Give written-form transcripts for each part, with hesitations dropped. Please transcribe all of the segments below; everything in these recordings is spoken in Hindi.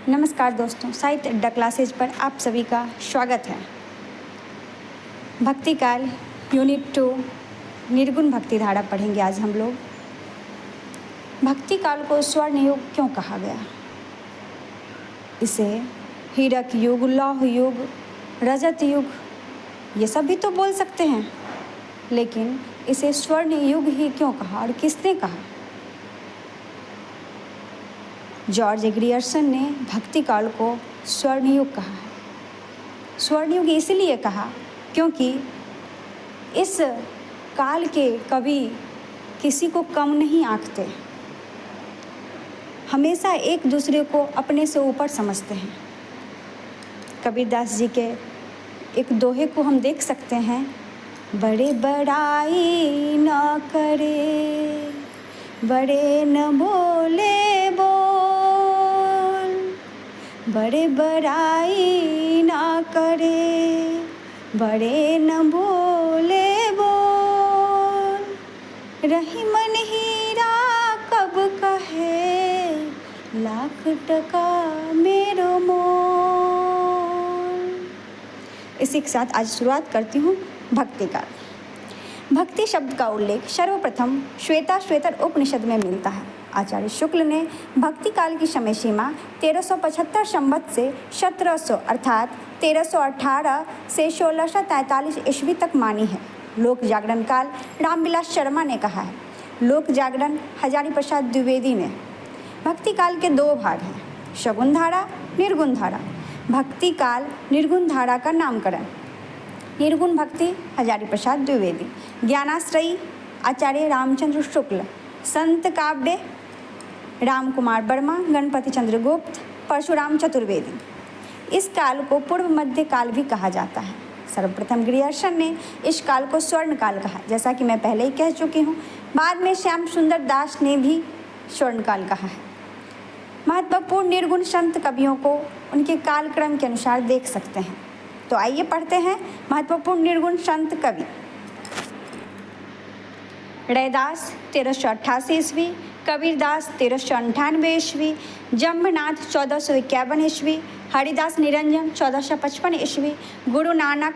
नमस्कार दोस्तों, साहित्य अड्डा क्लासेज पर आप सभी का स्वागत है। भक्ति काल यूनिट 2 निर्गुण भक्ति धारा पढ़ेंगे आज हम लोग। भक्ति काल को स्वर्ण युग क्यों कहा गया? इसे हीरक युग, लौह युग, रजत युग ये सब भी तो बोल सकते हैं, लेकिन इसे स्वर्ण युग ही क्यों कहा और किसने कहा? जॉर्ज ग्रियर्सन ने भक्ति काल को स्वर्ण युग कहा है। स्वर्ण युग इसलिए कहा क्योंकि इस काल के कवि किसी को कम नहीं आंकते, हमेशा एक दूसरे को अपने से ऊपर समझते हैं। कबीरदास जी के एक दोहे को हम देख सकते हैं। बड़े बड़ाई न करे, बड़े न बोले बोल, बड़े बड़ाई ना करे, बड़े न बोले बोल, रही मन हीरा कब कहे, लाख टका मेरो मोल। इसी के साथ आज शुरुआत करती हूँ भक्ति का। भक्ति शब्द का उल्लेख सर्वप्रथम श्वेताश्वेतर उपनिषद में मिलता है। आचार्य शुक्ल ने भक्ति काल की समय सीमा 1375 संवत से 1700 अर्थात 1318 से 1643 ईस्वी तक मानी है। लोक जागरण काल रामविलास शर्मा ने कहा है। लोक जागरण हजारी प्रसाद द्विवेदी ने। भक्ति काल के दो भाग हैं, शगुन धारा, निर्गुण धारा। भक्ति काल निर्गुण धारा का नामकरण निर्गुण भक्ति हजारी प्रसाद द्विवेदी, ज्ञानाश्रयी आचार्य रामचंद्र शुक्ल, संत काव्य राम कुमार वर्मा, गणपति चंद्र गुप्त, परशुराम चतुर्वेदी। इस काल को पूर्व मध्य काल भी कहा जाता है। सर्वप्रथम ग्रियर्सन ने इस काल को स्वर्ण काल कहा, जैसा कि मैं पहले ही कह चुकी हूँ। बाद में श्याम सुंदर दास ने भी स्वर्ण काल कहा है। महत्वपूर्ण निर्गुण संत कवियों को उनके कालक्रम के अनुसार देख सकते हैं। तो आइए पढ़ते हैं महत्वपूर्ण निर्गुण संत कवि। रैदास 1388 ईस्वी, कबीरदास 1398 ईस्वी, जम्भनाथ 1451 ईस्वी, हरिदास निरंजन 1455 ईस्वी, गुरु नानक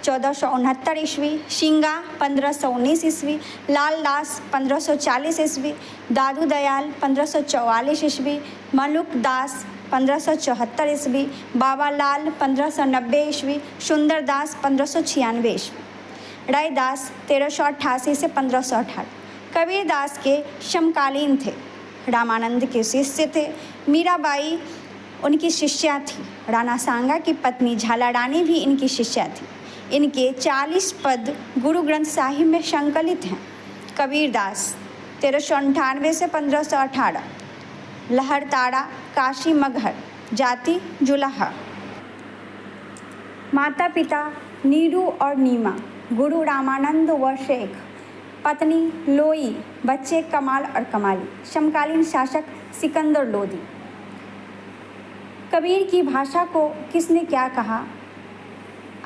1469 ईस्वी, सिंगा 1519 ईस्वी, लालदास 1540 ईस्वी, दादू दयाल 1544 ईस्वी, मलुक दास 1574 ईस्वी, बाबा लाल 1590 ईस्वी, सुंदरदास 1596 ईस्वी। रैदास 1388 से 1518 कबीरदास के समकालीन थे। रामानंद के शिष्य थे। मीराबाई उनकी शिष्या थी। राणा सांगा की पत्नी झाला रानी भी इनकी शिष्या थी। इनके 40 पद गुरु ग्रंथ साहिब में संकलित हैं। कबीरदास 1398 से 1518, लहरतारा, काशी मगहर, जाति जुलाहा। माता पिता नीरू और नीमा, गुरु रामानंद व शेख, पत्नी लोई, बच्चे कमाल और कमाली। समकालीन शासक सिकंदर लोदी। कबीर की भाषा को किसने क्या कहा,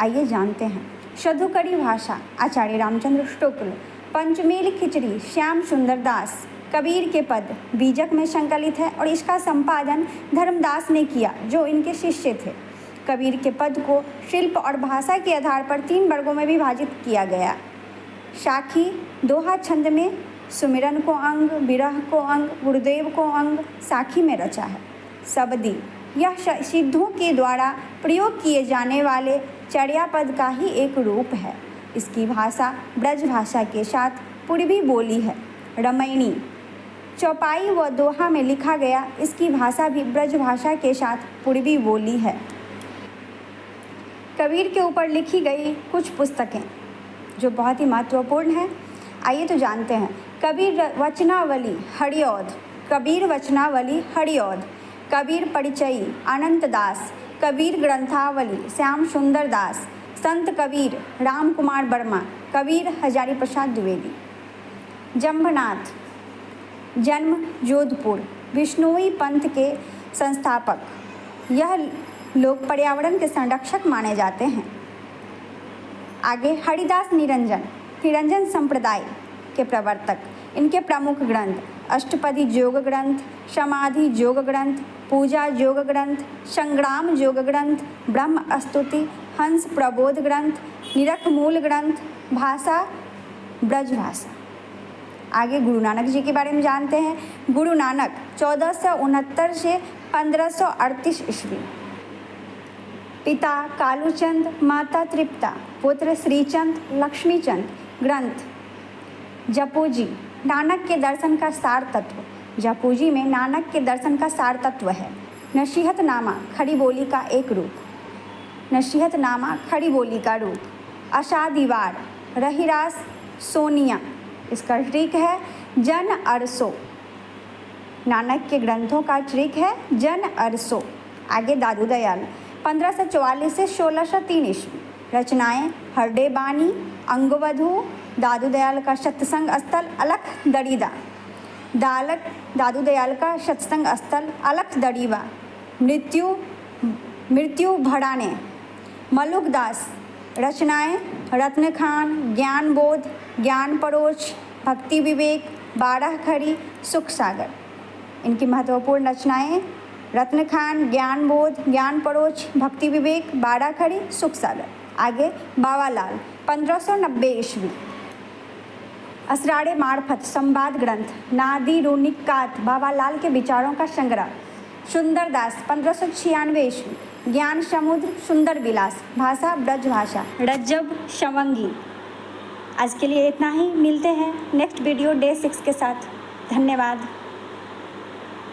आइए जानते हैं। शधुकरी भाषा आचार्य रामचंद्र शुक्ल। पंचमेल खिचड़ी श्याम सुंदर दास। कबीर के पद बीजक में संकलित है और इसका संपादन धर्मदास ने किया, जो इनके शिष्य थे। कबीर के पद को शिल्प और भाषा के आधार पर 3 वर्गों में विभाजित किया गया। साखी दोहा छंद में सुमिरन को अंग, विरह को अंग, गुरुदेव को अंग साखी में रचा है। सबदी यह सिद्धों के द्वारा प्रयोग किए जाने वाले चर्या पद का ही एक रूप है। इसकी भाषा ब्रज भाषा के साथ पूर्वी बोली है। रमैनी चौपाई व दोहा में लिखा गया, इसकी भाषा भी ब्रज भाषा के साथ पूर्वी बोली है। कबीर के ऊपर लिखी गई कुछ पुस्तकें जो बहुत ही महत्वपूर्ण है, आइए तो जानते हैं। कबीर वचनावली हरिऔध, कबीर वचनावली हरिऔध, कबीर परिचयी अनंत दास, कबीर ग्रंथावली श्याम सुंदर दास, संत कबीर राम कुमार वर्मा, कबीर हजारी प्रसाद द्विवेदी। जम्भनाथ जन्म जोधपुर, विष्णुई पंथ के संस्थापक। यह लोग पर्यावरण के संरक्षक माने जाते हैं। आगे हरिदास निरंजन, निरंजन संप्रदाय के प्रवर्तक। इनके प्रमुख ग्रंथ अष्टपदी योग ग्रंथ, समाधि योग ग्रंथ, पूजा योग ग्रंथ, संग्राम योग ग्रंथ, ब्रह्म स्तुति, हंस प्रबोध ग्रंथ, निरख मूल ग्रंथ, भाषा ब्रजभाषा। आगे गुरु नानक जी के बारे में जानते हैं। गुरु नानक 1469 से 1538 ईस्वी। पिता कालूचंद, माता तृप्ता, पुत्र श्रीचंद, लक्ष्मीचंद। ग्रंथ जपूजी, नानक के दर्शन का सार तत्व। जपूजी में नानक के दर्शन का सार तत्व है। नसीहतनामा, खड़ी बोली का एक रूप। नसीहतनामा, खड़ी बोली का रूप। अशादीवार, रहीरास, सोनिया। इसका ट्रिक है जन अरसो। नानक के ग्रंथों का ट्रिक है जन अरसो। आगे दादू दयाल 1544 से 1603 ईस्वी। रचनाएं हरडे बानी, अंगवधू, दादू दयाल का सत्संग स्थल अलख दड़ीदा, दादू दयाल का सत्संग स्थल अलख दड़ीवा, मृत्यु भड़ाने, मलुकदास। रचनाएं रत्नखान, ज्ञान बोध, ज्ञान परोच, भक्ति विवेक, 12 खड़ी, सुख सागर। इनकी महत्वपूर्ण रचनाएं रत्नखान, ज्ञान बोध, ज्ञान परोच, भक्ति विवेक, 12 खड़ी, सुख सागर। आगे बाबालाल 1590 ईस्वी। असराड़े मार्फत संवाद ग्रंथ, नादी रूनिकात, बाबालाल के विचारों का संग्रह। सुंदरदास 1596 ईस्वी। ज्ञान समुद्र, सुंदर विलास, भाषा ब्रजभाषा। रज्जब शवंगी। आज के लिए इतना ही, मिलते हैं नेक्स्ट वीडियो डे 6 के साथ। धन्यवाद।